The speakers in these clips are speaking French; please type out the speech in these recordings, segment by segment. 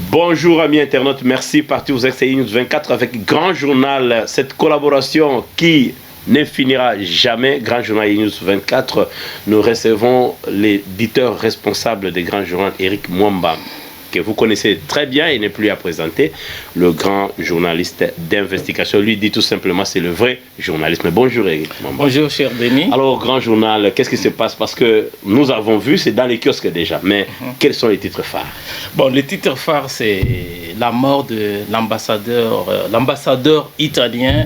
Bonjour amis internautes, merci parti vous êtes News 24 avec Grand Journal, cette collaboration qui ne finira jamais. Grand Journal News 24, nous recevons l'éditeur responsable des Grands Journal, Eric Mwamba, que vous connaissez très bien et n'est plus à présenter, le grand journaliste d'investigation. Lui dit tout simplement c'est le vrai journalisme. Bonjour Eric Mwamba. Bonjour cher Denis. Alors Grand Journal, qu'est-ce qui se passe? Parce que nous avons vu, c'est dans les kiosques déjà, mais quels sont les titres phares? Bon, les titres phares, c'est la mort de l'ambassadeur italien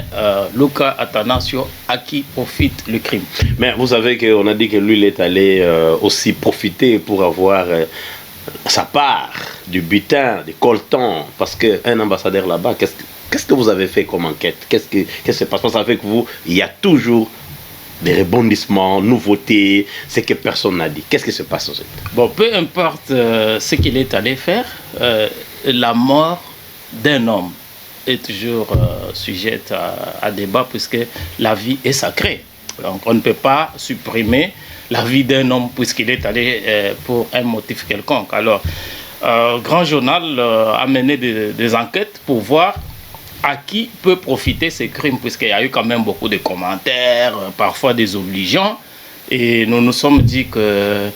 Luca Attanasio, à qui profite le crime. Mais vous savez qu'on a dit que lui il est allé aussi profiter pour avoir sa part du butin, du coltan, parce qu'un ambassadeur là-bas, qu'est-ce que vous avez fait comme enquête? Qu'est-ce qui se passe? Parce qu'avec vous, il y a toujours des rebondissements, nouveautés, ce que personne n'a dit. Qu'est-ce qui se passe ensuite? Bon, peu importe ce qu'il est allé faire, la mort d'un homme est toujours sujette à débat, puisque la vie est sacrée. Donc on ne peut pas supprimer la vie d'un homme puisqu'il est allé pour un motif quelconque. Alors, Grand Journal a mené des enquêtes pour voir à qui peut profiter ces crimes, puisqu'il y a eu quand même beaucoup de commentaires, parfois désobligeants, et nous nous sommes dit que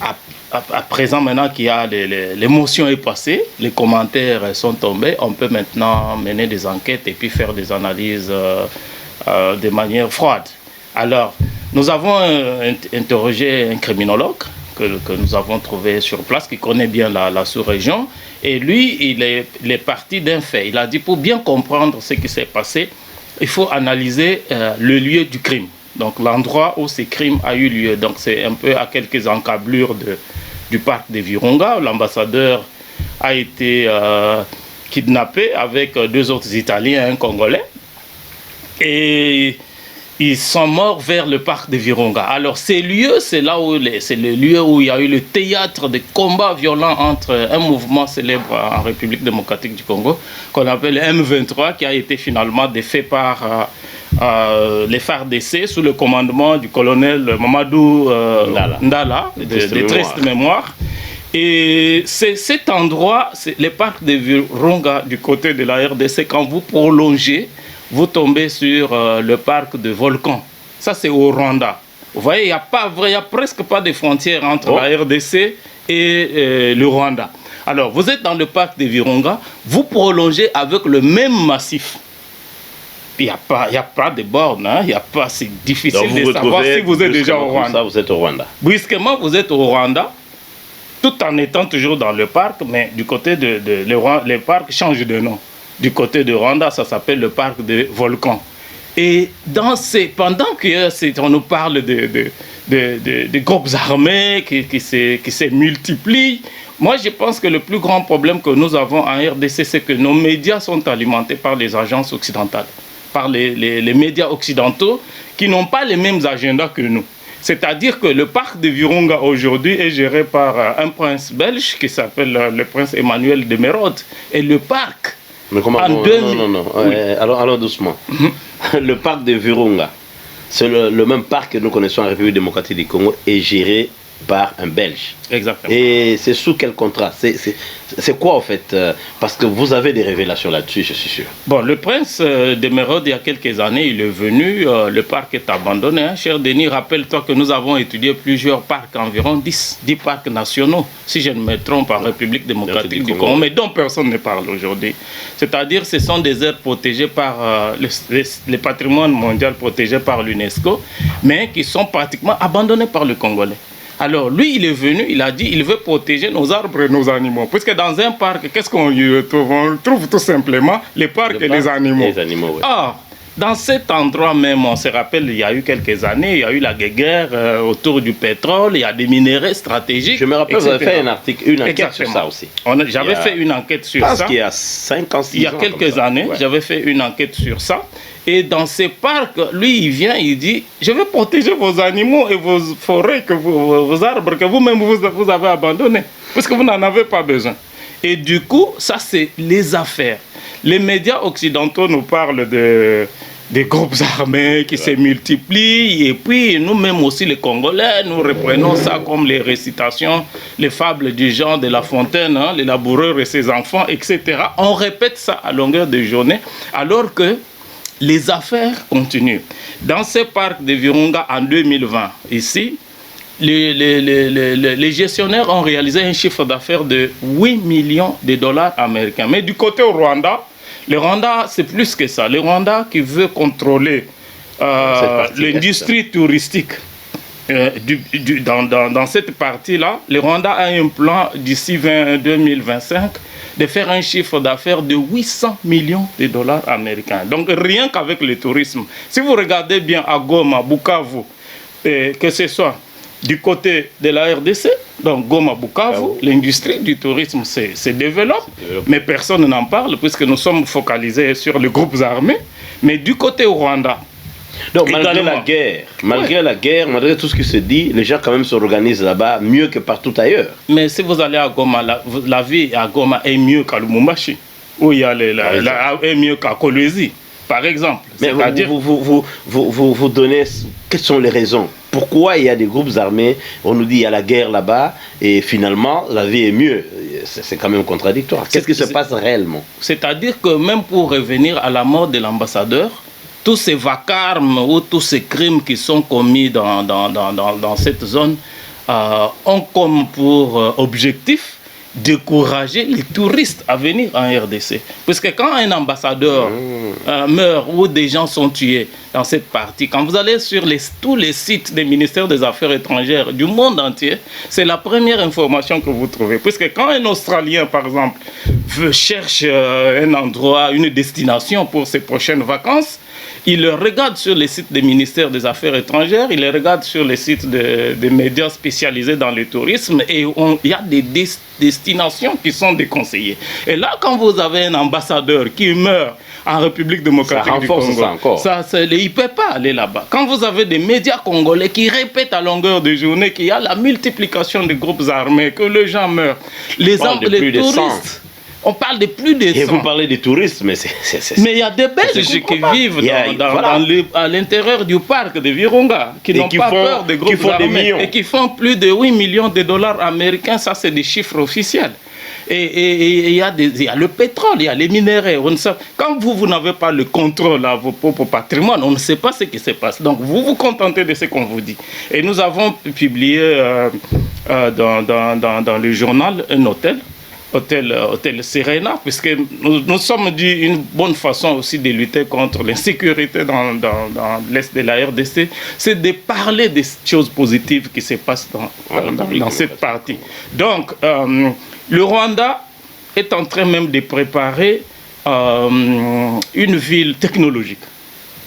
à présent, maintenant qu'il y a l'émotion est passée, les commentaires sont tombés, on peut maintenant mener des enquêtes et puis faire des analyses de manière froide. Alors, nous avons interrogé un criminologue que nous avons trouvé sur place, qui connaît bien la sous-région. Et lui, il est parti d'un fait. Il a dit, pour bien comprendre ce qui s'est passé, il faut analyser le lieu du crime. Donc l'endroit où ce crime a eu lieu. Donc c'est un peu à quelques encablures du parc de Virunga. L'ambassadeur a été kidnappé avec deux autres Italiens et un Congolais. Et ils sont morts vers le parc de Virunga. Alors ces lieux, c'est là où c'est le lieu où il y a eu le théâtre de combats violents entre un mouvement célèbre en République démocratique du Congo, qu'on appelle le M23, qui a été finalement défait par les FARDC sous le commandement du colonel Mamadou Ndala, de triste mémoire. Et c'est cet endroit, c'est le parc de Virunga du côté de la RDC. Quand vous prolongez, vous tombez sur le parc de Volcan. Ça, c'est au Rwanda. Vous voyez, il n'y a presque pas de frontière entre la RDC et le Rwanda. Alors, vous êtes dans le parc de Virunga, vous prolongez avec le même massif. Il n'y a pas de borne, hein? C'est difficile de savoir si vous êtes déjà au Rwanda. Ça, vous êtes au Rwanda. Brusquement, vous êtes au Rwanda, tout en étant toujours dans le parc, mais du côté le parc change de nom. Du côté de Rwanda, ça s'appelle le parc de Volcan. Et pendant qu'on nous parle de groupes armés qui se multiplient, moi je pense que le plus grand problème que nous avons en RDC, c'est que nos médias sont alimentés par les agences occidentales, par les médias occidentaux qui n'ont pas les mêmes agendas que nous. C'est-à-dire que le parc de Virunga aujourd'hui est géré par un prince belge qui s'appelle le prince Emmanuel de Merode. Et le parc... Mais comment? Non. Oui. Alors doucement. Le parc de Virunga, c'est le même parc que nous connaissons en République démocratique du Congo, est géré par un Belge. Exactement. Et c'est sous quel contrat? C'est quoi en fait? Parce que vous avez des révélations là-dessus, je suis sûr. Bon, le prince de Merode, il y a quelques années, il est venu, le parc est abandonné. Hein. Cher Denis, rappelle-toi que nous avons étudié plusieurs parcs, environ 10 parcs nationaux, si je ne me trompe, en République démocratique du Congo, mais dont personne ne parle aujourd'hui. C'est-à-dire ce sont des aires protégées par le patrimoine mondial protégé par l'UNESCO, mais qui sont pratiquement abandonnés par le Congolais. Alors lui, il est venu, il a dit, il veut protéger nos arbres et nos animaux. Puisque dans un parc, qu'est-ce qu'on y trouve? On trouve tout simplement les parcs et les animaux. Les animaux, oui. Or, dans cet endroit même, on se rappelle, il y a eu quelques années, il y a eu la guerre autour du pétrole, il y a des minéraux stratégiques. Je me rappelle, vous avez fait un article, une enquête sur ça aussi. J'avais fait une enquête sur ça. Parce qu'il y a 5 ans, 6 ans. Il y a quelques années, j'avais fait une enquête sur ça. Et dans ces parcs, lui, il vient, il dit, je vais protéger vos animaux et vos forêts, vos arbres que vous-même vous avez abandonnés, parce que vous n'en avez pas besoin. Et du coup, ça, c'est les affaires. Les médias occidentaux nous parlent des groupes armés qui se multiplient. Et puis, nous-mêmes aussi, les Congolais, nous reprenons ça comme les récitations, les fables du Jean de La Fontaine, hein, les laboureurs et ses enfants, etc. On répète ça à longueur de journée, alors que les affaires continuent. Dans ce parc de Virunga en 2020, ici, les gestionnaires ont réalisé un chiffre d'affaires de 8 millions de dollars américains. Mais du côté au Rwanda, le Rwanda, c'est plus que ça. Le Rwanda qui veut contrôler l'industrie touristique dans cette partie-là, le Rwanda a un plan d'ici 2025 de faire un chiffre d'affaires de 800 millions de dollars américains. Donc rien qu'avec le tourisme. Si vous regardez bien à Goma, Bukavu, que ce soit du côté de la RDC, donc Goma, Bukavu, l'industrie du tourisme se développe, mais personne n'en parle puisque nous sommes focalisés sur les groupes armés. Mais du côté au Rwanda, donc malgré la guerre, malgré tout ce qui se dit, les gens quand même s'organisent là-bas mieux que partout ailleurs. Mais si vous allez à Goma, la vie à Goma est mieux qu'à Lubumbashi, où il y a est mieux qu'à Kolwezi, par exemple. Mais vous donnez, quelles sont les raisons? Pourquoi il y a des groupes armés, on nous dit il y a la guerre là-bas, et finalement la vie est mieux? C'est quand même contradictoire. Qu'est-ce qui se passe réellement? C'est-à-dire que même pour revenir à la mort de l'ambassadeur, tous ces vacarmes ou tous ces crimes qui sont commis dans cette zone ont comme pour objectif décourager les touristes à venir en RDC. Parce que quand un ambassadeur meurt ou des gens sont tués dans cette partie, quand vous allez sur tous les sites des ministères des Affaires étrangères du monde entier, c'est la première information que vous trouvez. Parce que quand un Australien, par exemple, cherche un endroit, une destination pour ses prochaines vacances, il le regarde sur les sites des ministères des Affaires étrangères, il le regarde sur les sites des médias spécialisés dans le tourisme, et il y a des destinations qui sont déconseillées. Et là, quand vous avez un ambassadeur qui meurt en République démocratique du Congo, il ne peut pas aller là-bas. Quand vous avez des médias congolais qui répètent à longueur de journée qu'il y a la multiplication des groupes armés, que les gens meurent, les touristes... On parle de plus de 100. Et vous parlez des touristes, mais mais il y a des Belges qui vivent à l'intérieur du parc de Virunga, qui n'ont pas peur des groupes armés et qui font plus de 8 millions de dollars américains. Ça, c'est des chiffres officiels. Et il y a le pétrole, il y a les minéraux. Quand vous n'avez pas le contrôle à vos propres patrimoines, on ne sait pas ce qui se passe. Donc, vous vous contentez de ce qu'on vous dit. Et nous avons publié dans le journal un hôtel Serena, puisque nous sommes dit une bonne façon aussi de lutter contre l'insécurité dans l'est de la RDC, c'est de parler des choses positives qui se passent dans cette partie. Donc, le Rwanda est en train même de préparer une ville technologique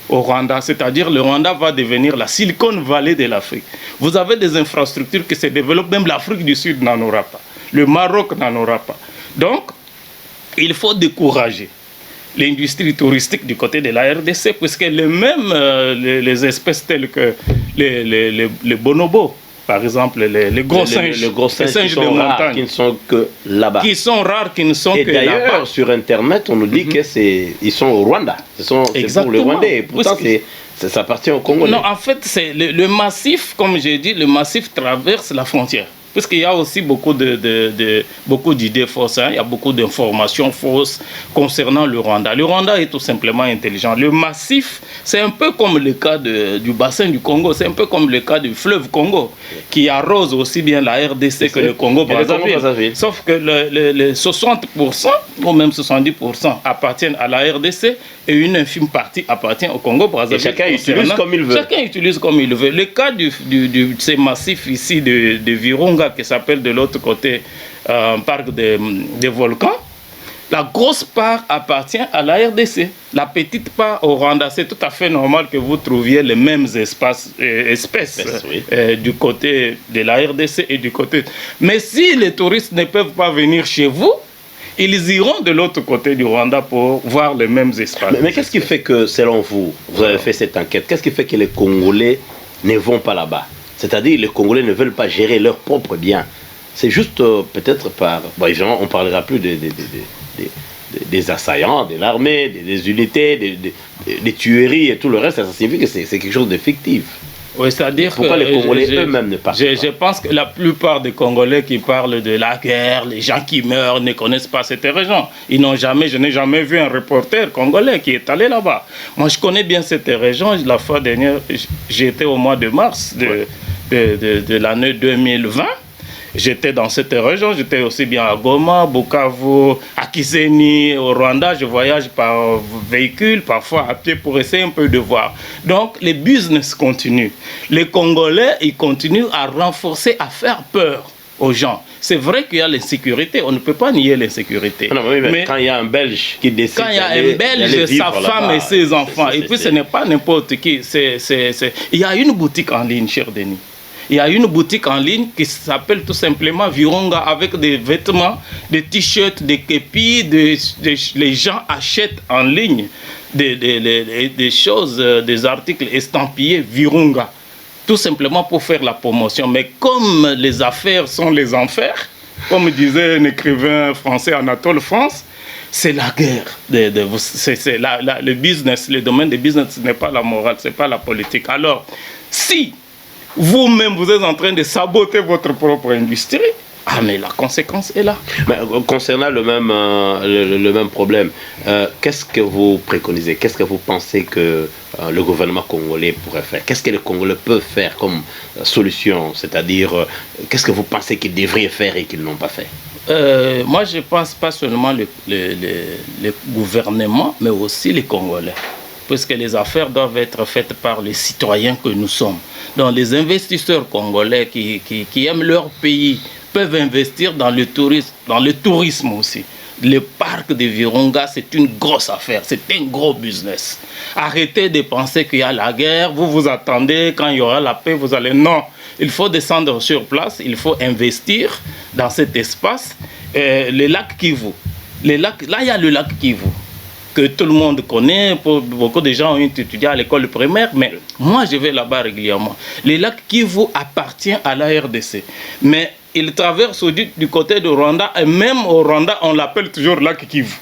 au Rwanda, c'est-à-dire le Rwanda va devenir la Silicon Valley de l'Afrique. Vous avez des infrastructures qui se développent, même l'Afrique du Sud n'en aura pas. Le Maroc n'en aura pas. Donc, il faut décourager l'industrie touristique du côté de la RDC, puisque les espèces telles que les bonobos, par exemple, les gros singes, les singes de montagne, qui ne sont que là-bas. Qui sont rares, qui ne sont que là-bas. Et d'ailleurs, sur Internet, on nous dit qu'ils sont au Rwanda. C'est pour les Rwandais. Et pourtant, ça appartient au Congo. Non, en fait, le massif, comme j'ai dit, le massif traverse la frontière. Parce qu'il y a aussi beaucoup d'idées fausses, hein. Il y a beaucoup d'informations fausses concernant le Rwanda. Le Rwanda est tout simplement intelligent. Le massif, c'est un peu comme le cas du bassin du Congo, c'est un peu comme le cas du fleuve Congo, qui arrose aussi bien la RDC que le Congo-Brazzaville. Sauf que les 60% ou même 70% appartiennent à la RDC et une infime partie appartient au Congo-Brazzaville. Chacun utilise comme il veut. Chacun utilise comme il veut. Le cas de ces massifs ici de Virunga, qui s'appelle de l'autre côté un parc des volcans, la grosse part appartient à la RDC. La petite part au Rwanda. C'est tout à fait normal que vous trouviez les mêmes espèces du côté de la RDC et du côté... Mais si les touristes ne peuvent pas venir chez vous, ils iront de l'autre côté du Rwanda pour voir les mêmes espaces. Mais qu'est-ce qui fait que, selon vous, vous avez fait cette enquête, qu'est-ce qui fait que les Congolais ne vont pas là-bas? C'est-à-dire les Congolais ne veulent pas gérer leurs propres biens. C'est juste peut-être par... Bon, évidemment, on ne parlera plus des des assaillants, de l'armée, des unités, des tueries et tout le reste, ça signifie que c'est quelque chose de fictif. Oui, c'est-à-dire que pourquoi les Congolais eux-mêmes ne parlent pas? Je pense que la plupart des Congolais qui parlent de la guerre, les gens qui meurent, ne connaissent pas cette région. Je n'ai jamais vu un reporter congolais qui est allé là-bas. Moi, je connais bien cette région. La fois dernière, j'étais au mois de mars de l'année 2020. J'étais dans cette région, j'étais aussi bien à Goma, Bukavu, à Kisenyi, au Rwanda. Je voyage par véhicule, parfois à pied pour essayer un peu de voir. Donc, les business continuent. Les Congolais, ils continuent à renforcer, à faire peur aux gens. C'est vrai qu'il y a l'insécurité, on ne peut pas nier l'insécurité. Mais quand il y a un Belge qui décide... Quand il y a un Belge, sa femme et ses enfants, et puis ce n'est pas n'importe qui. Il y a une boutique en ligne, cher Denis. Il y a une boutique en ligne qui s'appelle tout simplement Virunga avec des vêtements, des t-shirts, des képis. Les gens achètent en ligne des choses, des articles estampillés Virunga. Tout simplement pour faire la promotion. Mais comme les affaires sont les enfers, comme disait un écrivain français Anatole France, c'est la guerre. C'est le business, le domaine du business, ce n'est pas la morale, ce n'est pas la politique. Alors, si vous-même, vous êtes en train de saboter votre propre industrie, mais la conséquence est là. Mais, concernant le même problème, qu'est-ce que vous préconisez? Qu'est-ce que vous pensez que le gouvernement congolais pourrait faire? Qu'est-ce que les Congolais peuvent faire comme solution? C'est-à-dire, qu'est-ce que vous pensez qu'ils devraient faire et qu'ils n'ont pas fait? Moi, je pense pas seulement le gouvernement, mais aussi les Congolais. Puisque les affaires doivent être faites par les citoyens que nous sommes. Donc les investisseurs congolais qui aiment leur pays peuvent investir dans le tourisme aussi. Le parc de Virunga, c'est une grosse affaire, c'est un gros business. Arrêtez de penser qu'il y a la guerre, vous attendez, quand il y aura la paix, vous allez... Non, il faut descendre sur place, il faut investir dans cet espace. Le lac Kivu, là il y a le lac Kivu, que tout le monde connaît, beaucoup de gens ont étudié à l'école primaire, mais moi je vais là-bas régulièrement. Le lac Kivu appartient à la RDC, mais il traverse du côté de Rwanda, et même au Rwanda, on l'appelle toujours lac Kivu.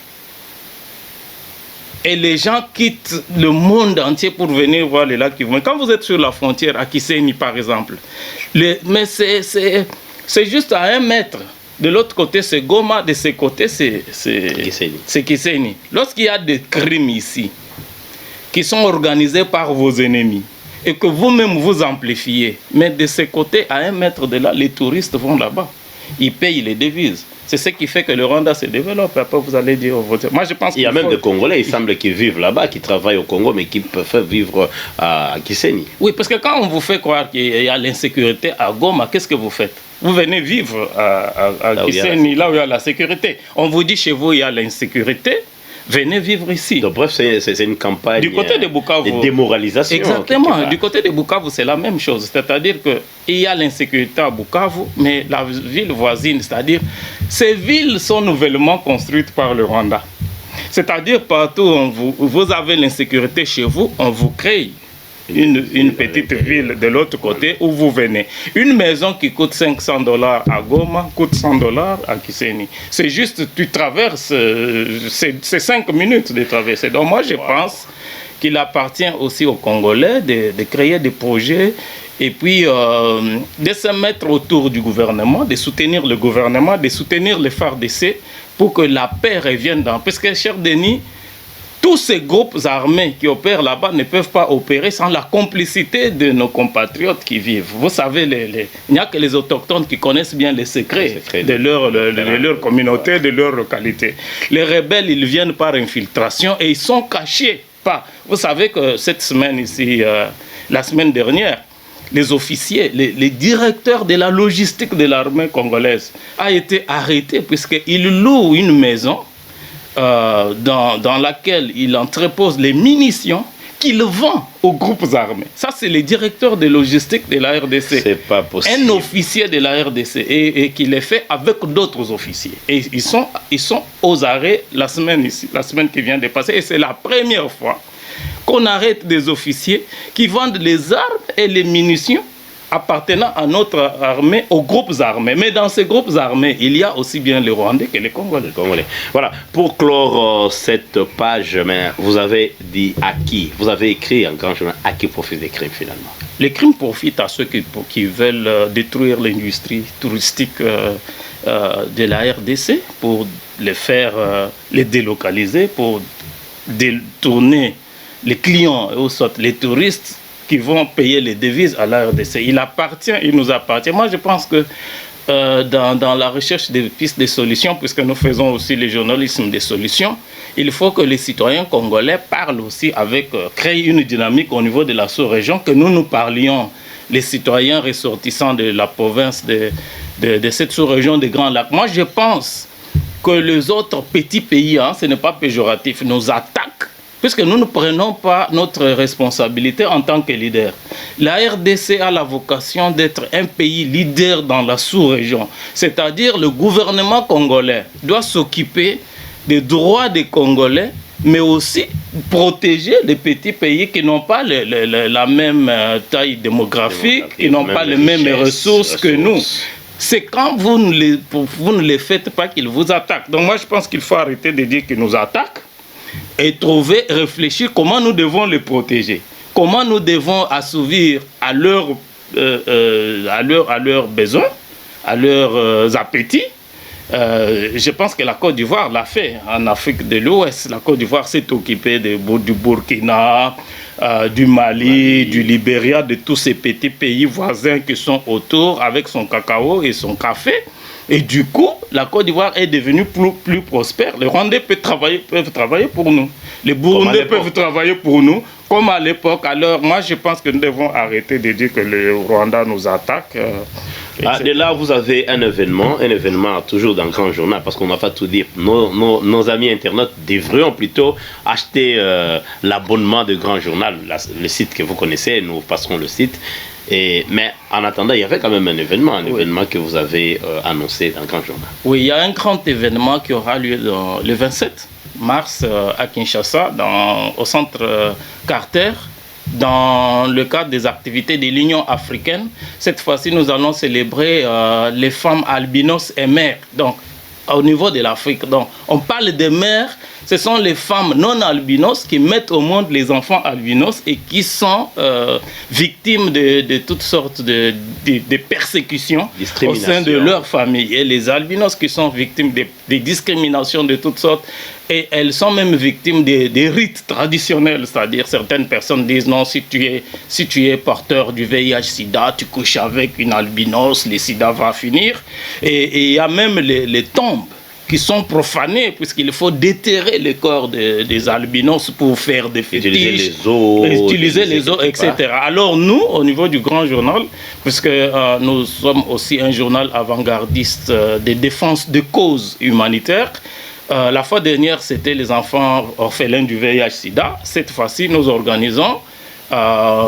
Et les gens quittent le monde entier pour venir voir le lac Kivu. Quand vous êtes sur la frontière, à Kisenyi par exemple, mais c'est juste à 1 mètre. De l'autre côté, c'est Goma, de ce côté, c'est Kisenyi. Lorsqu'il y a des crimes ici, qui sont organisés par vos ennemis, et que vous-même vous amplifiez, mais de ce côté, à 1 mètre de là, les touristes vont là-bas. Ils payent les devises. C'est ce qui fait que le Rwanda se développe. Après, vous allez dire au vote. Moi, je pense il y a même des Congolais, il semble qu'ils vivent là-bas, qui travaillent au Congo, mais qui peuvent vivre à Kisenyi. Oui, parce que quand on vous fait croire qu'il y a l'insécurité à Goma, qu'est-ce que vous faites? Vous venez vivre à Kisenyi, là où il y a la sécurité. On vous dit chez vous, il y a l'insécurité. Venez vivre ici. Donc, bref, c'est une campagne du côté de Bukavu, de démoralisation. Exactement. Du côté de Bukavu, c'est la même chose. C'est-à-dire qu'il y a l'insécurité à Bukavu, mais la ville voisine, c'est-à-dire ces villes sont nouvellement construites par le Rwanda. C'est-à-dire partout où vous avez l'insécurité chez vous, on vous crée une petite ville de l'autre côté où vous venez. Une maison qui coûte $500 à Goma coûte $100 à Kisenyi. C'est juste, tu traverses, c'est 5 minutes de traverser. Donc moi je pense qu'il appartient aussi aux Congolais de créer des projets et puis de se mettre autour du gouvernement, de soutenir le gouvernement, de soutenir les FARDC pour que la paix revienne dans... Parce que, cher Denis, tous ces groupes armés qui opèrent là-bas ne peuvent pas opérer sans la complicité de nos compatriotes qui vivent. Vous savez, il n'y a que les autochtones qui connaissent bien les secrets de leur communauté, de leur localité. Les rebelles, ils viennent par infiltration et ils sont cachés. Vous savez que cette semaine ici, la semaine dernière, les officiers, les directeurs de la logistique de l'armée congolaise ont été arrêtés puisqu'ils louent une maison dans laquelle il entrepose les munitions qu'il vend aux groupes armés. Ça, c'est le directeur de logistique de la RDC. C'est pas possible. Un officier de la RDC et qui les fait avec d'autres officiers. Et ils sont aux arrêts la semaine qui vient de passer. Et c'est la première fois qu'on arrête des officiers qui vendent les armes et les munitions appartenant à notre armée, aux groupes armés. Mais dans ces groupes armés, il y a aussi bien les Rwandais que les Congolais. Voilà, pour clore cette page, mais vous avez dit à qui? Vous avez écrit un grand journal, à qui profitent les crimes finalement? Les crimes profitent à ceux qui veulent détruire l'industrie touristique de la RDC pour les faire les délocaliser, pour détourner les clients, ou soit les touristes qui vont payer les devises à la RDC. Il nous appartient. Moi, je pense que dans la recherche des pistes de solutions, puisque nous faisons aussi le journalisme des solutions, il faut que les citoyens congolais parlent aussi créer une dynamique au niveau de la sous-région, que nous parlions, les citoyens ressortissants de la province de cette sous-région des Grands Lacs. Moi, je pense que les autres petits pays, ce n'est pas péjoratif, nous attaquent, puisque nous ne prenons pas notre responsabilité en tant que leader. La RDC a la vocation d'être un pays leader dans la sous-région. C'est-à-dire le gouvernement congolais doit s'occuper des droits des Congolais, mais aussi protéger les petits pays qui n'ont pas la même taille démographique, qui n'ont pas les mêmes ressources que nous. C'est quand vous ne les faites pas qu'ils vous attaquent. Donc moi, je pense qu'il faut arrêter de dire qu'ils nous attaquent et réfléchir comment nous devons les protéger, comment nous devons assouvir à leurs besoins, à leurs appétits. Je pense que la Côte d'Ivoire l'a fait en Afrique de l'Ouest. La Côte d'Ivoire s'est occupée du Burkina, du Mali, du Libéria, de tous ces petits pays voisins qui sont autour avec son cacao et son café. Et du coup, la Côte d'Ivoire est devenue plus prospère. Les Rwandais peuvent travailler pour nous. Les Burundais peuvent travailler pour nous, comme à l'époque. Alors, moi, je pense que nous devons arrêter de dire que le Rwanda nous attaque. De là, vous avez un événement toujours dans le Grand Journal, parce qu'on n'a pas tout dit. Nos amis internautes devraient plutôt acheter l'abonnement de Grand Journal, le site que vous connaissez, nous passerons le site. Mais en attendant, il y avait quand même un événement que vous avez annoncé dans le Grand Journal. Oui, il y a un grand événement qui aura lieu le 27 mars à Kinshasa, au centre Carter, dans le cadre des activités de l'Union africaine. Cette fois-ci, nous allons célébrer les femmes albinos et mères. Donc, au niveau de l'Afrique. Donc, on parle des mères, ce sont les femmes non albinos qui mettent au monde les enfants albinos et qui sont victimes de toutes sortes de persécutions au sein de leur famille. Et les albinos qui sont victimes de discriminations de toutes sortes, et elles sont même victimes des rites traditionnels, c'est-à-dire certaines personnes disent non, si tu es porteur du VIH-Sida, tu couches avec une albinos, le sida va finir. Et il y a même les tombes qui sont profanées, puisqu'il faut déterrer les corps des albinos pour faire des fétiches, utiliser les os, etc. Alors nous, au niveau du Grand Journal, puisque nous sommes aussi un journal avant-gardiste de défense de causes humanitaires, la fois dernière, c'était les enfants orphelins du VIH-Sida. Cette fois-ci, nous organisons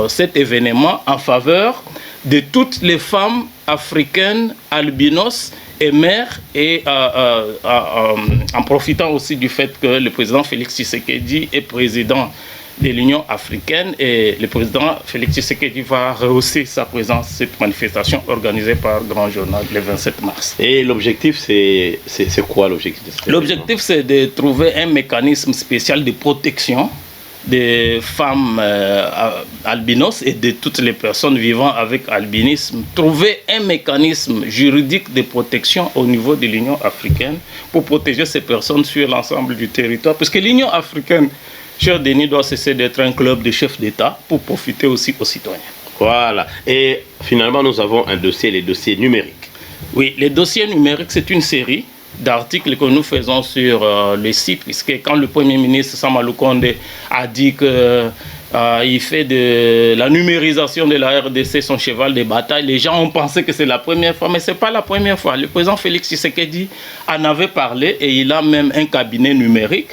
cet événement en faveur de toutes les femmes africaines albinos et mères, et en profitant aussi du fait que le président Félix Tshisekedi est président de l'Union africaine, et le président Félix Tshisekedi va rehausser sa présence à cette manifestation organisée par Grand Journal le 27 mars. Et l'objectif, c'est quoi l'objectif? L'objectif, c'est de trouver un mécanisme spécial de protection des femmes albinos et de toutes les personnes vivant avec albinisme. Trouver un mécanisme juridique de protection au niveau de l'Union africaine pour protéger ces personnes sur l'ensemble du territoire. Parce que l'Union africaine, cher Denis, doit cesser d'être un club de chefs d'État pour profiter aussi aux citoyens. Voilà. Et finalement, nous avons un dossier, les dossiers numériques. Oui, les dossiers numériques, c'est une série d'articles que nous faisons sur le site, puisque quand le Premier ministre Sama Lukonde a dit que il fait de la numérisation de la RDC son cheval de bataille, les gens ont pensé que c'est la première fois, mais ce n'est pas la première fois. Le président Félix Tshisekedi en avait parlé, et il a même un cabinet numérique.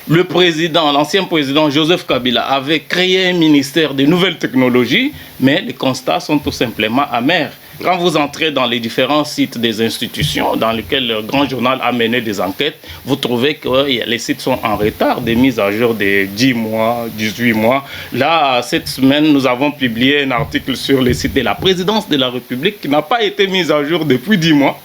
Le président, l'ancien président Joseph Kabila avait créé un ministère des nouvelles technologies, mais les constats sont tout simplement amers. Quand vous entrez dans les différents sites des institutions dans lesquels le Grand Journal a mené des enquêtes, vous trouvez que les sites sont en retard, des mises à jour de 10 mois, 18 mois. Là, cette semaine, nous avons publié un article sur le site de la présidence de la République qui n'a pas été mis à jour depuis 10 mois.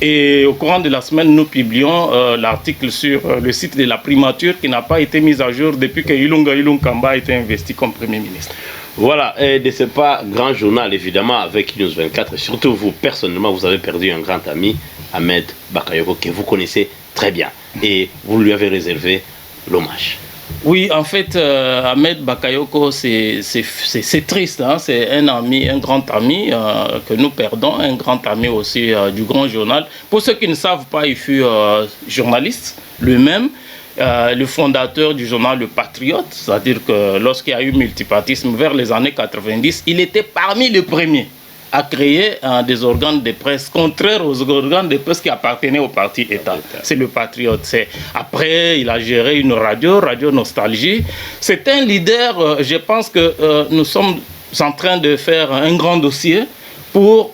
Et au courant de la semaine, nous publions l'article sur le site de la primature qui n'a pas été mis à jour depuis que Ilunga Kamba a été investi comme Premier ministre. Voilà, et de ce pas grand journal, évidemment, avec News 24, surtout vous, personnellement, vous avez perdu un grand ami, Ahmed Bakayoko, que vous connaissez très bien. Et vous lui avez réservé l'hommage. Oui, en fait, Ahmed Bakayoko, c'est triste. Hein? C'est un ami, un grand ami que nous perdons, un grand ami aussi du Grand Journal. Pour ceux qui ne savent pas, il fut journaliste lui-même, le fondateur du journal Le Patriote. C'est-à-dire que lorsqu'il y a eu multipartisme vers les années 90, il était parmi les premiers à créer des organes de presse contraires aux organes de presse qui appartenaient au parti État. C'est le Patriote. Après, il a géré une radio Nostalgie. C'est un leader, je pense que nous sommes en train de faire un grand dossier pour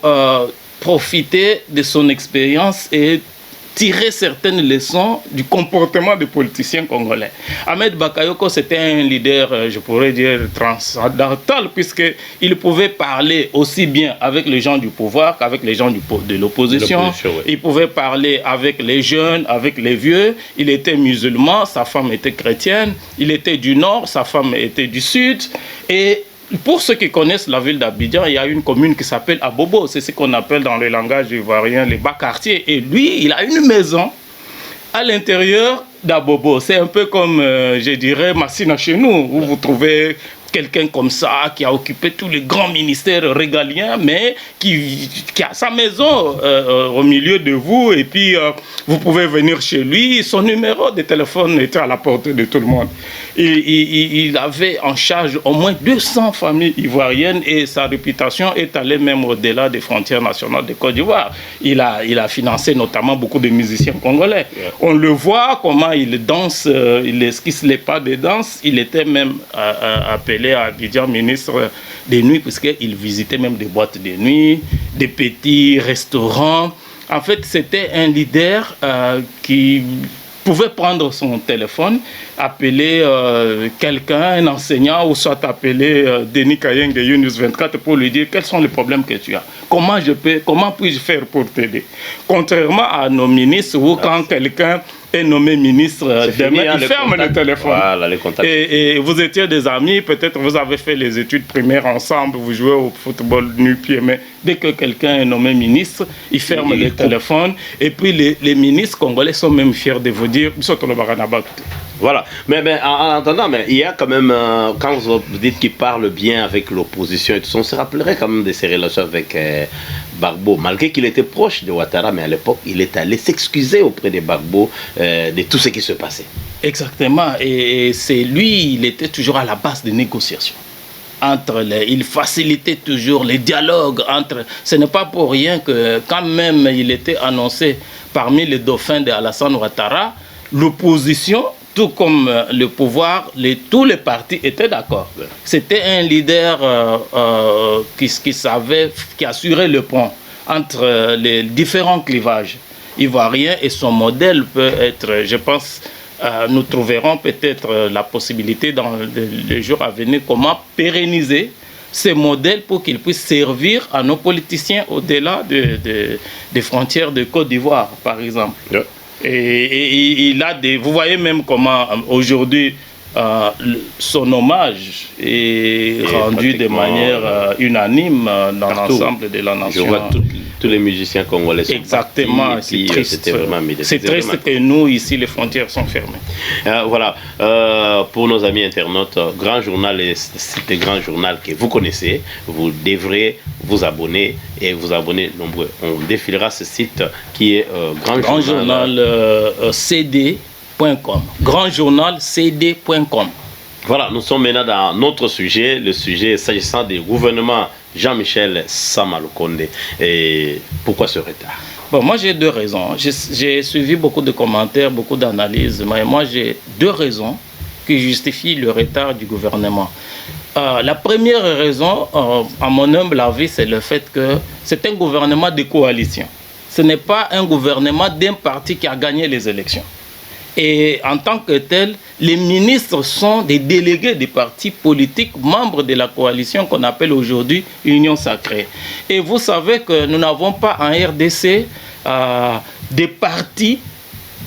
profiter de son expérience et tirer certaines leçons du comportement des politiciens congolais. Ahmed Bakayoko, c'était un leader, je pourrais dire, transcendantal, puisqu'il pouvait parler aussi bien avec les gens du pouvoir qu'avec les gens de l'opposition. Oui. Il pouvait parler avec les jeunes, avec les vieux. Il était musulman, sa femme était chrétienne. Il était du nord, sa femme était du sud. Et pour ceux qui connaissent la ville d'Abidjan, il y a une commune qui s'appelle Abobo. C'est ce qu'on appelle dans le langage ivoirien les bas quartiers. Et lui, il a une maison à l'intérieur d'Abobo. C'est un peu comme, je dirais, Massina chez nous, où vous trouvez quelqu'un comme ça qui a occupé tous les grands ministères régaliens, mais qui a sa maison au milieu de vous, et puis vous pouvez venir chez lui. Son numéro de téléphone était à la portée de tout le monde. Il avait en charge au moins 200 familles ivoiriennes, et sa réputation est allée même au-delà des frontières nationales de Côte d'Ivoire. Il a financé notamment beaucoup de musiciens congolais. Yeah. On le voit comment il danse, il esquisse les pas de danse. Il était même appelé à Abidjan ministre des nuits, puisqu'il visitait même des boîtes de nuit, des petits restaurants. En fait, c'était un leader qui pouvait prendre son téléphone, appeler quelqu'un, un enseignant, ou soit appeler Denis Kayenge, News 24, pour lui dire quels sont les problèmes que tu as. Comment puis-je faire pour t'aider? Contrairement à nos ministres, où quand quelqu'un est nommé ministre, demain, il ferme le téléphone. Voilà, les contacts. Et vous étiez des amis, peut-être vous avez fait les études primaires ensemble, vous jouez au football nu-pied, mais dès que quelqu'un est nommé ministre, il ferme le téléphone. Et puis les ministres congolais sont même fiers de vous dire voilà, mais en attendant, mais il y a quand même, quand vous dites qu'il parle bien avec l'opposition et tout ça, on se rappellerait quand même de ses relations avec Gbagbo, malgré qu'il était proche de Ouattara, mais à l'époque, il est allé s'excuser auprès de Gbagbo de tout ce qui se passait. Exactement, et c'est lui, il était toujours à la base des négociations. Il facilitait toujours les dialogues entre... Ce n'est pas pour rien que quand même il était annoncé parmi les dauphins de Alassane Ouattara, l'opposition, tout comme le pouvoir, tous les partis étaient d'accord. C'était un leader qui assurait le pont entre les différents clivages ivoiriens, et son modèle peut être, je pense, nous trouverons peut-être la possibilité dans les jours à venir comment pérenniser ces modèles pour qu'ils puissent servir à nos politiciens au-delà des frontières de Côte d'Ivoire, par exemple. Yeah. Et il a vous voyez même comment aujourd'hui son hommage est rendu de manière unanime dans l'ensemble de la nation. Je vois tous les musiciens congolais sont exactement, c'est triste. C'est triste que nous, ici, les frontières sont fermées. Voilà, pour nos amis internautes, Grand Journal est le Grand Journal que vous connaissez. Vous devrez vous abonner et vous abonner nombreux. On défilera ce site qui est Grand Journal CD.com. grandjournalcd.com. Voilà, nous sommes maintenant dans notre sujet, le sujet s'agissant du gouvernement Jean-Michel Sama Lukonde. Et pourquoi ce retard? Bon, moi j'ai deux raisons. J'ai suivi beaucoup de commentaires, beaucoup d'analyses, mais moi j'ai deux raisons qui justifient le retard du gouvernement. La première raison, à mon humble avis, c'est le fait que c'est un gouvernement de coalition. Ce n'est pas un gouvernement d'un parti qui a gagné les élections. Et en tant que tel, les ministres sont des délégués des partis politiques, membres de la coalition qu'on appelle aujourd'hui Union Sacrée. Et vous savez que nous n'avons pas en RDC des partis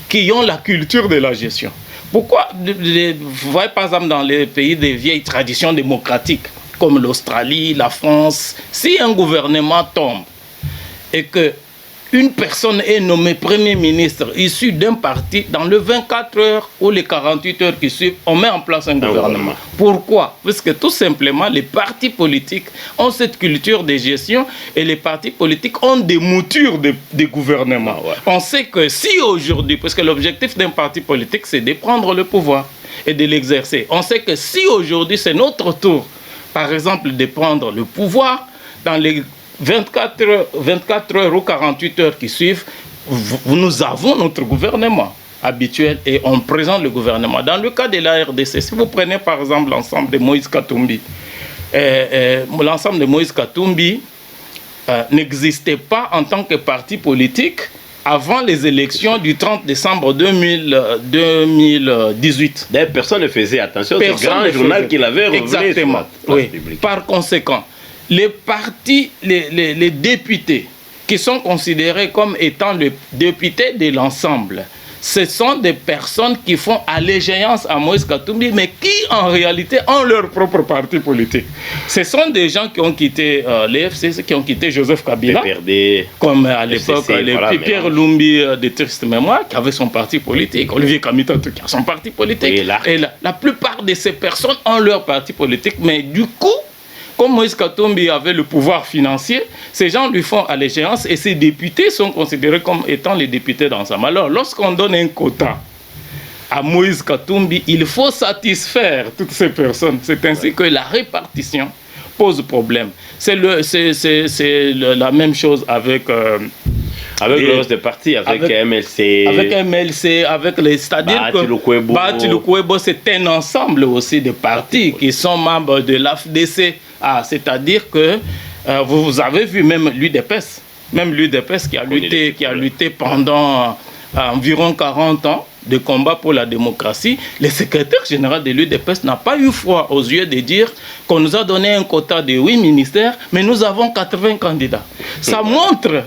qui ont la culture de la gestion. Pourquoi? Vous voyez par exemple dans les pays des vieilles traditions démocratiques, comme l'Australie, la France, si un gouvernement tombe et que une personne est nommée Premier ministre issu d'un parti, dans les 24 heures ou les 48 heures qui suivent, on met en place un gouvernement. Pourquoi? Parce que tout simplement, les partis politiques ont cette culture de gestion et les partis politiques ont des moutures de gouvernement. On sait que si aujourd'hui, parce que l'objectif d'un parti politique, c'est de prendre le pouvoir et de l'exercer. On sait que si aujourd'hui, c'est notre tour, par exemple, de prendre le pouvoir, dans les 24 heures ou 48 heures qui suivent, nous avons notre gouvernement habituel et on présente le gouvernement. Dans le cas de la RDC, si vous prenez par exemple l'ensemble de Moïse Katumbi, l'ensemble de Moïse Katumbi n'existait pas en tant que parti politique avant les élections du 30 décembre 2018. D'ailleurs, personne ne faisait attention, c'est le grand journal qu'il avait révélé. Exactement. Oui. Par conséquent, les partis, les députés qui sont considérés comme étant les députés de l'ensemble, ce sont des personnes qui font allégeance à Moïse Katumbi, mais qui en réalité ont leur propre parti politique. Ce sont des gens qui ont quitté l'EFC, qui ont quitté Joseph Kabila, PPRD, comme à l'époque Pierre Lumbi de Triste Mémoire, qui avait son parti politique, Olivier Kamita qui a son parti politique. Et la plupart de ces personnes ont leur parti politique, mais du coup, comme Moïse Katumbi avait le pouvoir financier, ces gens lui font allégeance et ces députés sont considérés comme étant les députés d'ensemble. Alors, lorsqu'on donne un quota à Moïse Katumbi, il faut satisfaire toutes ces personnes. C'est ainsi que la répartition pose problème. C'est la même chose avec... avec le reste des partis, avec MLC. Avec MLC, avec les... C'est-à-dire que Bati Lukwebo, c'est un ensemble aussi de partis qui sont membres de l'AFDC. C'est-à-dire que vous avez vu même l'UDPS. Même l'UDPS qui a lutté pendant environ 40 ans de combat pour la démocratie. Le secrétaire général de l'UDPS n'a pas eu froid aux yeux de dire qu'on nous a donné un quota de 8 ministères, mais nous avons 80 candidats. Ça montre,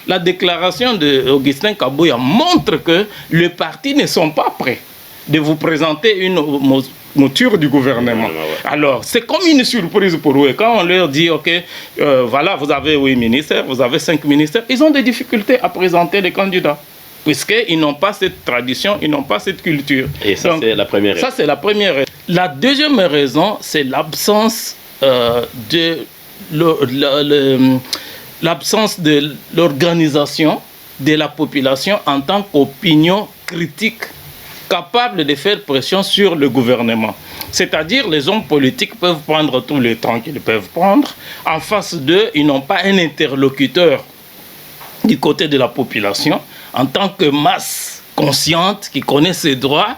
la déclaration d'Augustin Kabouya montre que les partis ne sont pas prêts de vous présenter une mouture du gouvernement. Alors, c'est comme une surprise pour eux. Quand on leur dit, OK, voilà, vous avez 8 ministères, vous avez 5 ministères, ils ont des difficultés à présenter les candidats, puisqu'ils n'ont pas cette tradition, ils n'ont pas cette culture. Et ça, c'est la première raison. Ça, c'est la première raison. La deuxième raison, c'est l'absence l'absence de l'organisation de la population en tant qu'opinion critique capable de faire pression sur le gouvernement. C'est-à-dire les hommes politiques peuvent prendre tout le temps qu'ils peuvent prendre. En face d'eux, ils n'ont pas un interlocuteur du côté de la population en tant que masse consciente, qui connaît ses droits,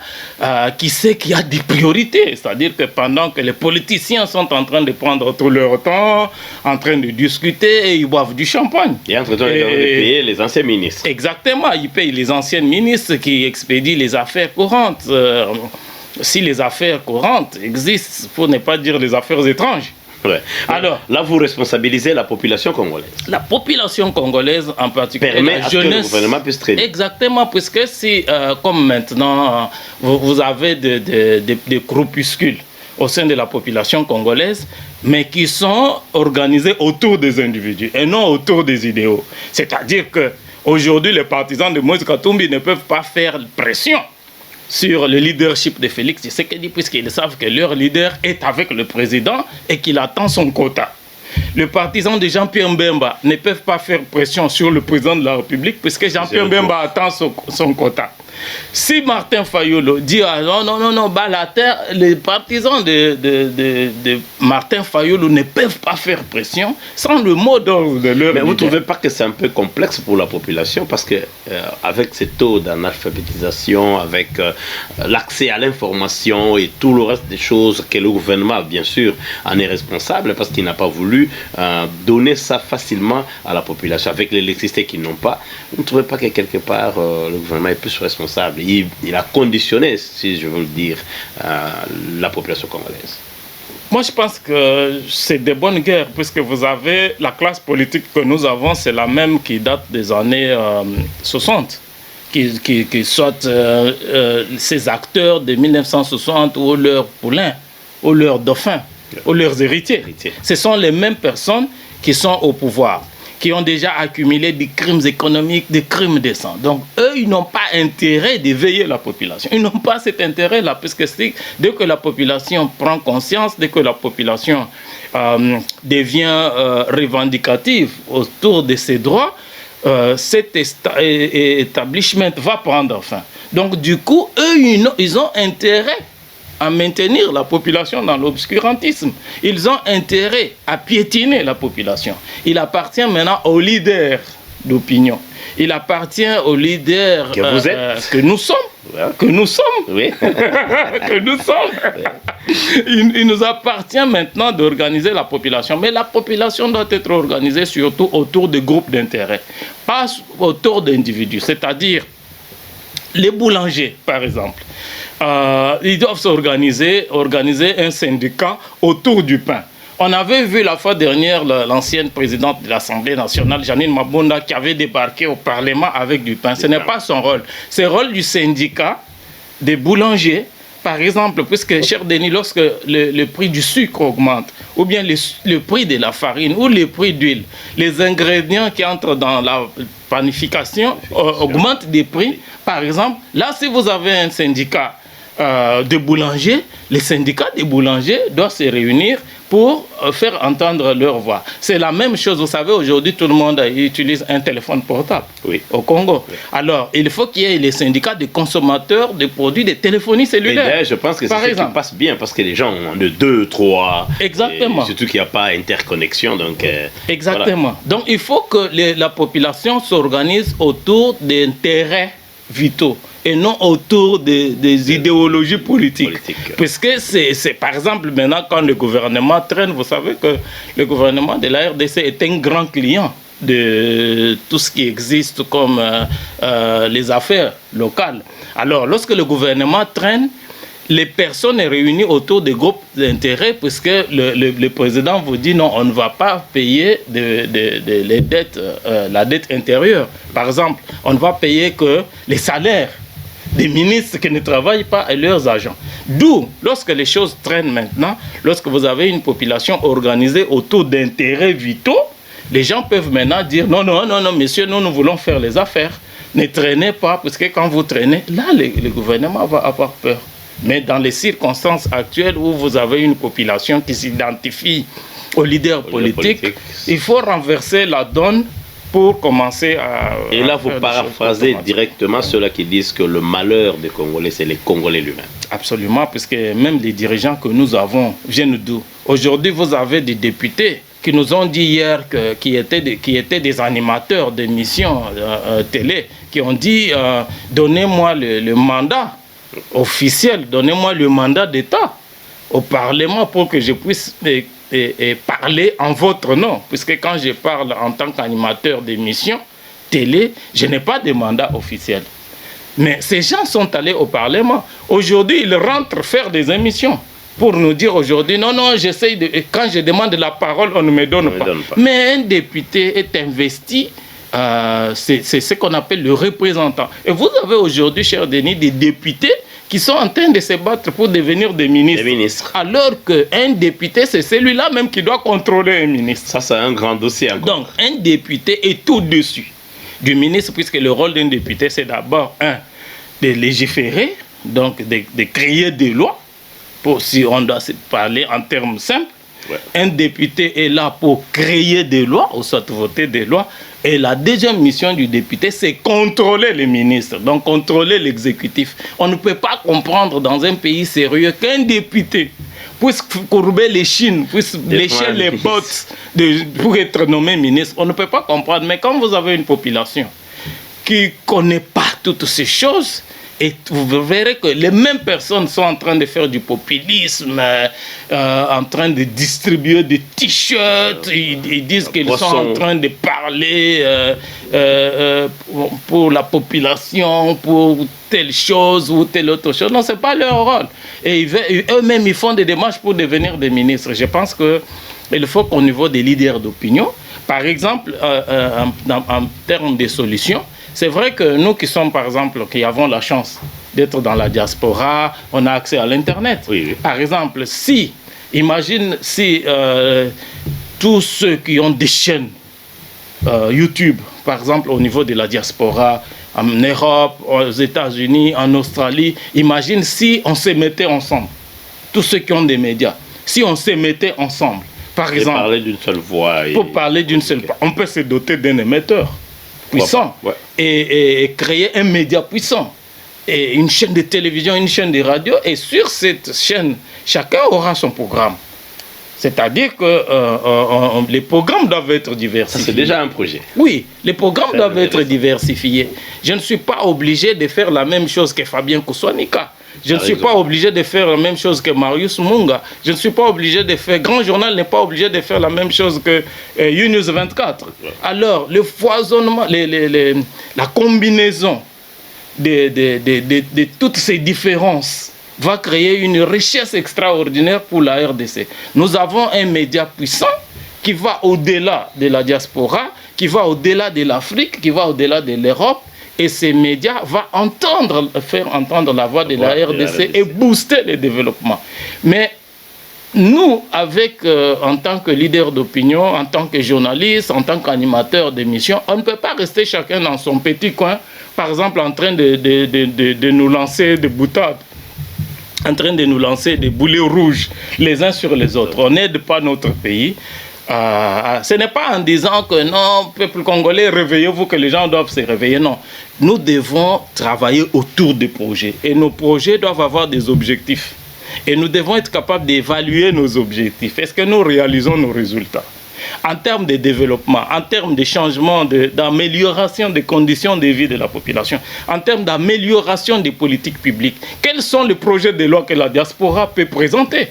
qui sait qu'il y a des priorités. C'est-à-dire que pendant que les politiciens sont en train de prendre tout leur temps, en train de discuter, et ils boivent du champagne. Et entre-temps, ils doivent payer les anciens ministres. Exactement, ils payent les anciens ministres qui expédient les affaires courantes. Si les affaires courantes existent, pour ne pas dire les affaires étranges. Ouais. Alors, là, vous responsabilisez la population congolaise. La population congolaise, en particulier, permet la jeunesse, que le gouvernement puisse traîner. Exactement, puisque si, comme maintenant, vous avez des groupuscules au sein de la population congolaise, mais qui sont organisés autour des individus et non autour des idéaux. C'est-à-dire que aujourd'hui, les partisans de Moïse Katumbi ne peuvent pas faire pression sur le leadership de Félix Tshisekedi, puisqu'ils savent que leur leader est avec le président et qu'il attend son quota. Les partisans de Jean-Pierre Mbemba ne peuvent pas faire pression sur le président de la République, puisque Jean-Pierre Mbemba attend son quota. Si Martin Fayulu dit non, Balater, les partisans de Martin Fayulu ne peuvent pas faire pression sans le mot d'ordre de leur. Mais vous ne trouvez pas que c'est un peu complexe pour la population parce que avec ces taux d'analphabétisation, avec l'accès à l'information et tout le reste des choses que le gouvernement, bien sûr, en est responsable parce qu'il n'a pas voulu donner ça facilement à la population avec l'électricité qu'ils n'ont pas. Vous ne trouvez pas que quelque part le gouvernement est plus responsable? Il a conditionné, si je veux le dire, la population congolaise. Moi, je pense que c'est de bonnes guerres, puisque vous avez la classe politique que nous avons, c'est la même qui date des années 60, qui sortent ces acteurs de 1960 ou leurs poulains, ou leurs dauphins, ou leurs héritiers. Ce sont les mêmes personnes qui sont au pouvoir, qui ont déjà accumulé des crimes économiques, des crimes de sang. Donc, eux, ils n'ont pas intérêt d'éveiller la population. Ils n'ont pas cet intérêt-là, puisque dès que la population prend conscience, dès que la population devient revendicative autour de ses droits, cet établissement va prendre fin. Donc, du coup, eux, ils ont intérêt à maintenir la population dans l'obscurantisme. Ils ont intérêt à piétiner la population. Il appartient maintenant aux leaders d'opinion. Il appartient aux leaders que nous sommes. Ouais. Que nous sommes. Oui. Que nous sommes. Il nous appartient maintenant d'organiser la population. Mais la population doit être organisée surtout autour de groupes d'intérêt. Pas autour d'individus. C'est-à-dire les boulangers, par exemple. Ils doivent organiser un syndicat autour du pain. On avait vu la fois dernière l'ancienne présidente de l'Assemblée nationale, Janine Mabunda, qui avait débarqué au Parlement avec du pain. Ce n'est pas son rôle. C'est le rôle du syndicat des boulangers, par exemple, puisque, cher Denis, lorsque le prix du sucre augmente, ou bien le prix de la farine, ou le prix d'huile, les ingrédients qui entrent dans la panification augmentent des prix. Par exemple, là, si vous avez un syndicat de boulangers, les syndicats des boulangers doivent se réunir pour faire entendre leur voix. C'est la même chose, vous savez, aujourd'hui, tout le monde utilise un téléphone portable au Congo. Oui. Alors, il faut qu'il y ait les syndicats de consommateurs de produits de téléphonie cellulaire. Et je pense que c'est ce qui passe bien, parce que les gens ont de 2, 3... Exactement. Surtout qu'il n'y a pas interconnexion. Donc, exactement. Voilà. Donc, il faut que la population s'organise autour d'intérêts vitaux et non autour des idéologies politiques. Puisque c'est par exemple maintenant quand le gouvernement traîne, vous savez que le gouvernement de la RDC est un grand client de tout ce qui existe comme les affaires locales. Alors lorsque le gouvernement traîne, les personnes sont réunies autour des groupes d'intérêt, puisque le président vous dit non, on ne va pas payer les dettes, la dette intérieure. Par exemple, on ne va payer que les salaires des ministres qui ne travaillent pas et leurs agents. D'où, lorsque les choses traînent maintenant, lorsque vous avez une population organisée autour d'intérêts vitaux, les gens peuvent maintenant dire non, messieurs, nous voulons faire les affaires. Ne traînez pas, parce que quand vous traînez, là, le gouvernement va avoir peur. Mais dans les circonstances actuelles où vous avez une population qui s'identifie aux leaders politiques, il faut renverser la donne pour commencer à... Et là, vous paraphrasez directement ceux-là qui disent que le malheur des Congolais, c'est les Congolais lui-même. Absolument, parce que même les dirigeants que nous avons viennent d'où? Aujourd'hui, vous avez des députés qui nous ont dit hier qui étaient des animateurs d'émissions télé, qui ont dit donnez-moi le mandat officiel, donnez-moi le mandat d'État au Parlement pour que je puisse parler en votre nom. Puisque quand je parle en tant qu'animateur d'émission télé, je n'ai pas de mandat officiel. Mais ces gens sont allés au Parlement. Aujourd'hui, ils rentrent faire des émissions pour nous dire aujourd'hui, non, j'essaye de... Quand je demande la parole, on ne me donne pas. Mais un député est investi, c'est ce qu'on appelle le représentant. Et vous avez aujourd'hui, cher Denis, des députés qui sont en train de se battre pour devenir des ministres. Alors qu'un député, c'est celui-là même qui doit contrôler un ministre. Ça, c'est un grand dossier encore. Donc, un député est au-dessus du ministre, puisque le rôle d'un député, c'est d'abord, de légiférer, donc de créer des lois, si on doit parler en termes simples. Ouais. Un député est là pour créer des lois, ou soit voter des lois, Et la deuxième mission du député, c'est contrôler les ministres, donc contrôler l'exécutif. On ne peut pas comprendre dans un pays sérieux qu'un député puisse courber les chines, puisse lécher les bottes pour être nommé ministre. On ne peut pas comprendre. Mais quand vous avez une population qui ne connaît pas toutes ces choses, et vous verrez que les mêmes personnes sont en train de faire du populisme, en train de distribuer des t-shirts, ils disent qu'ils sont en train de parler pour la population, pour telle chose ou telle autre chose. Non, ce n'est pas leur rôle. Et eux-mêmes, ils font des démarches pour devenir des ministres. Je pense qu'il faut qu'au niveau des leaders d'opinion, par exemple, en termes de solutions, c'est vrai que nous qui sommes, par exemple, qui avons la chance d'être dans la diaspora, on a accès à l'Internet. Oui. Par exemple, imagine si tous ceux qui ont des chaînes YouTube, par exemple, au niveau de la diaspora, en Europe, aux États-Unis, en Australie, imagine si on se mettait ensemble, tous ceux qui ont des médias, si on se mettait ensemble, par exemple, parler d'une seule voix. Pour parler d'une seule voix, on peut se doter d'un émetteur puissant et créer un média puissant, et une chaîne de télévision, une chaîne de radio, et sur cette chaîne, chacun aura son programme. C'est-à-dire que les programmes doivent être diversifiés. C'est déjà un projet. Oui, les programmes doivent être diversifiés. Je ne suis pas obligé de faire la même chose que Fabien Kouswanika. Je ne suis pas obligé de faire la même chose que Marius Munga. Je ne suis pas obligé de faire... Grand Journal n'est pas obligé de faire la même chose que News 24. Alors, le foisonnement, la combinaison de toutes ces différences va créer une richesse extraordinaire pour la RDC. Nous avons un média puissant qui va au-delà de la diaspora, qui va au-delà de l'Afrique, qui va au-delà de l'Europe. Et ces médias vont faire entendre la voix de la RDC et booster le développement. Mais nous, en tant que leader d'opinion, en tant que journaliste, en tant qu'animateur d'émission, on ne peut pas rester chacun dans son petit coin, par exemple en train de nous lancer des boutades, en train de nous lancer des boulets rouges les uns sur les autres. On n'aide pas notre pays. Ce n'est pas en disant que non, peuple congolais, réveillez-vous, que les gens doivent se réveiller. Non, nous devons travailler autour des projets. Et nos projets doivent avoir des objectifs. Et nous devons être capables d'évaluer nos objectifs. Est-ce que nous réalisons nos résultats? En termes de développement, en termes de changement, d'amélioration des conditions de vie de la population, en termes d'amélioration des politiques publiques, quels sont les projets de loi que la diaspora peut présenter?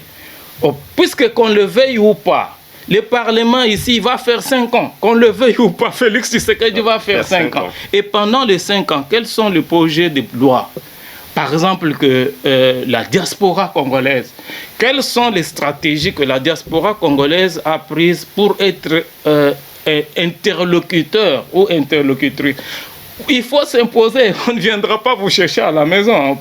Puisque qu'on le veuille ou pas, le Parlement ici va faire 5 ans. Qu'on le veuille ou pas, Félix Tshisekedi va faire 5 ans. Et pendant les 5 ans, quels sont les projets de loi? Par exemple, que la diaspora congolaise, quelles sont les stratégies que la diaspora congolaise a prises pour être interlocuteur ou interlocutrice? Il faut s'imposer. On ne viendra pas vous chercher à la maison.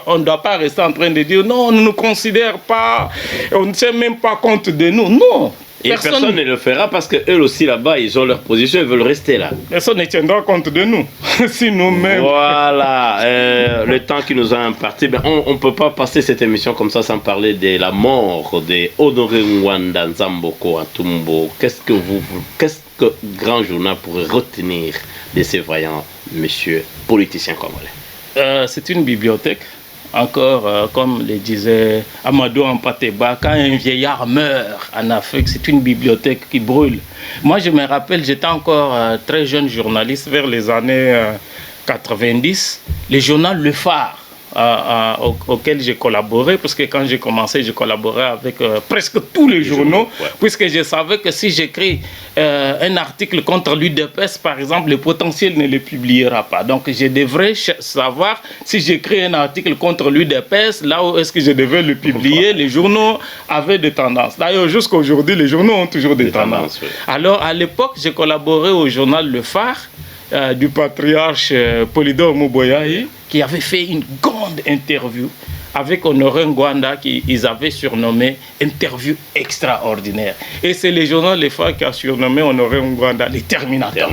On ne doit pas rester en train de dire non, on ne nous considère pas, on ne tient même pas compte de nous. Non. Et personne ne le fera parce qu'eux aussi là-bas, ils ont leur position, ils veulent rester là. Personne ne tiendra compte de nous. Si nous-mêmes. Voilà, le temps qui nous a imparti. Ben, on ne peut pas passer cette émission comme ça sans parler de la mort de Honoré Ngwanda Nzamboko Atumbo. Qu'est-ce que Grand Journal pourrait retenir de ces vaillants monsieur politiciens congolais? C'est une bibliothèque. Encore, comme le disait Amadou Ampateba, quand un vieillard meurt en Afrique, c'est une bibliothèque qui brûle. Moi, je me rappelle, j'étais encore très jeune journaliste vers les années 90. Le journal Le Phare, auquel j'ai collaboré, parce que quand j'ai commencé, j'ai collaboré avec presque tous les journaux, puisque je savais que si j'écris un article contre l'UDPS, par exemple, le potentiel ne le publiera pas. Donc, je devrais savoir si j'écris un article contre l'UDPS, là où est-ce que je devais le publier. Les journaux avaient des tendances. D'ailleurs, jusqu'à aujourd'hui, les journaux ont toujours des tendances. Alors, à l'époque, j'ai collaboré au journal Le Phare, du patriarche Polydore Muboyayi, qui avait fait une grande interview avec Honoré Ngwanda, qu'ils avaient surnommé interview extraordinaire. Et c'est le journal Le Phare qui a surnommé Honoré Ngwanda les Terminators.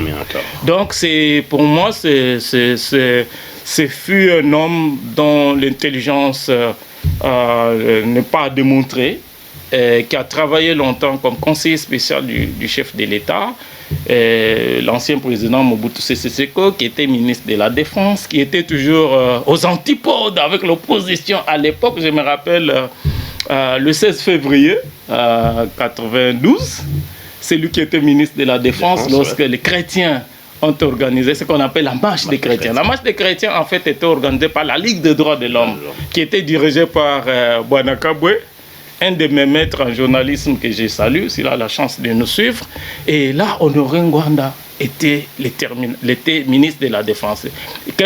Donc pour moi, ce fut un homme dont l'intelligence n'est pas à démontrer, qui a travaillé longtemps comme conseiller spécial du chef de l'État, l'ancien président Mobutu Sese Seko, qui était ministre de la Défense, qui était toujours aux antipodes avec l'opposition à l'époque. Je me rappelle le 16 février 92, c'est lui qui était ministre de la Défense lorsque les chrétiens ont organisé ce qu'on appelle la marche des chrétiens. La marche des chrétiens, en fait, était organisée par la Ligue des droits de l'homme, qui était dirigée par Bouanakabwe, un de mes maîtres en journalisme que je salue, s'il a la chance de nous suivre. Et là, Honoré Ngwanda était ministre de la Défense.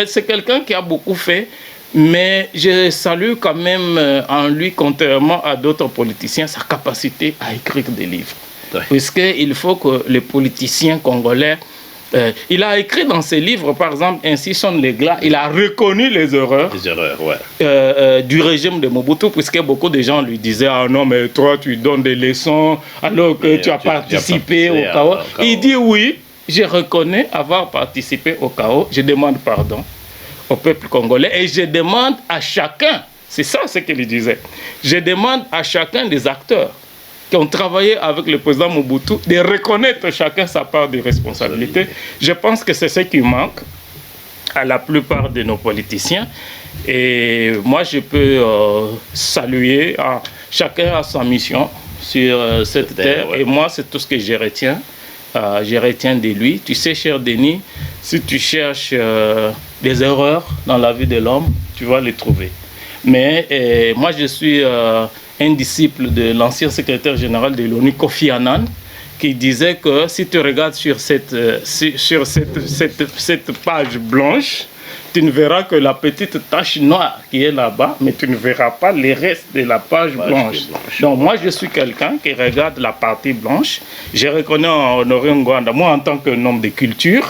C'est quelqu'un qui a beaucoup fait, mais je salue quand même en lui, contrairement à d'autres politiciens, sa capacité à écrire des livres. Oui. Puisqu'il faut que les politiciens congolais... il a écrit dans ses livres, par exemple, Ainsi sonne les glas, il a reconnu les erreurs du régime de Mobutu, puisque beaucoup de gens lui disaient « Ah non, mais toi, tu donnes des leçons alors que tu as participé au chaos. » Il dit « Oui, je reconnais avoir participé au chaos, je demande pardon au peuple congolais et je demande à chacun, c'est ça ce qu'il disait, je demande à chacun des acteurs qui ont travaillé avec le président Mobutu, de reconnaître chacun sa part de responsabilité. Je pense que c'est ce qui manque à la plupart de nos politiciens. Et moi, je peux saluer chacun à sa mission sur cette terre. Et moi, c'est tout ce que je retiens. Je retiens de lui. Tu sais, cher Denis, si tu cherches des erreurs dans la vie de l'homme, tu vas les trouver. Mais moi, je suis... un disciple de l'ancien secrétaire général de l'ONU, Kofi Annan, qui disait que si tu regardes sur cette page blanche, tu ne verras que la petite tache noire qui est là-bas, mais tu ne verras pas les restes de la page blanche. Donc moi, je suis quelqu'un qui regarde la partie blanche. Je reconnais Honoré Ngwanda, moi en tant qu'un homme de culture,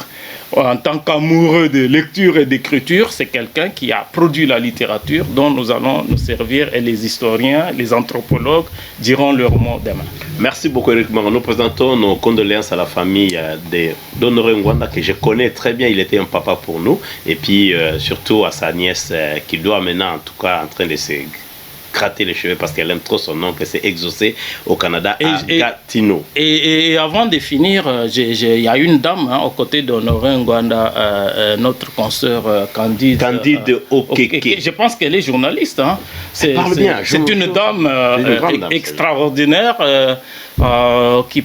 en tant qu'amoureux de lecture et d'écriture, c'est quelqu'un qui a produit la littérature dont nous allons nous servir et les historiens, les anthropologues diront leur mot demain. Merci beaucoup Eric Mara. Nous présentons nos condoléances à la famille d'Honoré Ngwanda que je connais très bien, il était un papa pour nous, et puis surtout à sa nièce qui doit maintenant en tout cas en train de se gratter les cheveux parce qu'elle aime trop son nom, que c'est exaucé au Canada à Gatineau. Et avant de finir, il y a une dame aux côtés d'Honoré Ngwanda, notre consoeur Candide. Candide Okeke. Je pense qu'elle est journaliste. Hein. C'est une dame extraordinaire. Qui,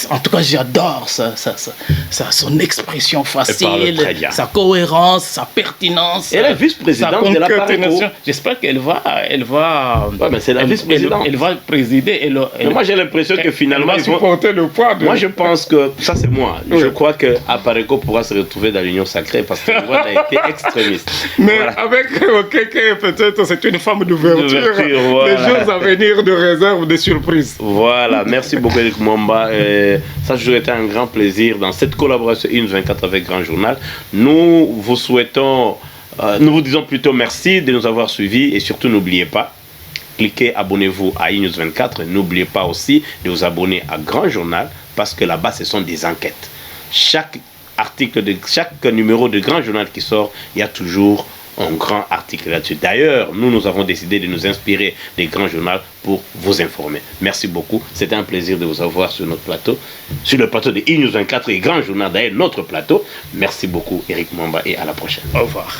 en tout cas, j'adore son expression facile, sa cohérence, sa pertinence. Elle est vice-présidente de la Pareco. J'espère qu'elle va mais c'est la vice-présidente. Elle va présider. Moi, j'ai l'impression que finalement, elle va supporter le poids. Moi, je pense que ça, c'est moi. Oui. Je crois que Pareco pourra se retrouver dans l'union sacrée parce qu'elle a été extrémiste. Mais avec Okeke, peut-être, c'est une femme d'ouverture. Les jours à venir de réserve, de surprises. Voilà. Merci beaucoup Eric Mwamba. Ça a toujours été un grand plaisir dans cette collaboration INUS24 avec Grand Journal. Nous vous souhaitons, nous vous disons plutôt merci de nous avoir suivis et surtout n'oubliez pas, cliquez, abonnez-vous à INUS24. N'oubliez pas aussi de vous abonner à Grand Journal parce que là-bas ce sont des enquêtes. Chaque article chaque numéro de Grand Journal qui sort, il y a toujours un grand article là-dessus. D'ailleurs, nous avons décidé de nous inspirer des Grands Journaux pour vous informer. Merci beaucoup. C'était un plaisir de vous avoir sur notre plateau, sur le plateau de INUS24 et Grand Journal, d'ailleurs notre plateau. Merci beaucoup Eric Mwamba et à la prochaine. Au revoir.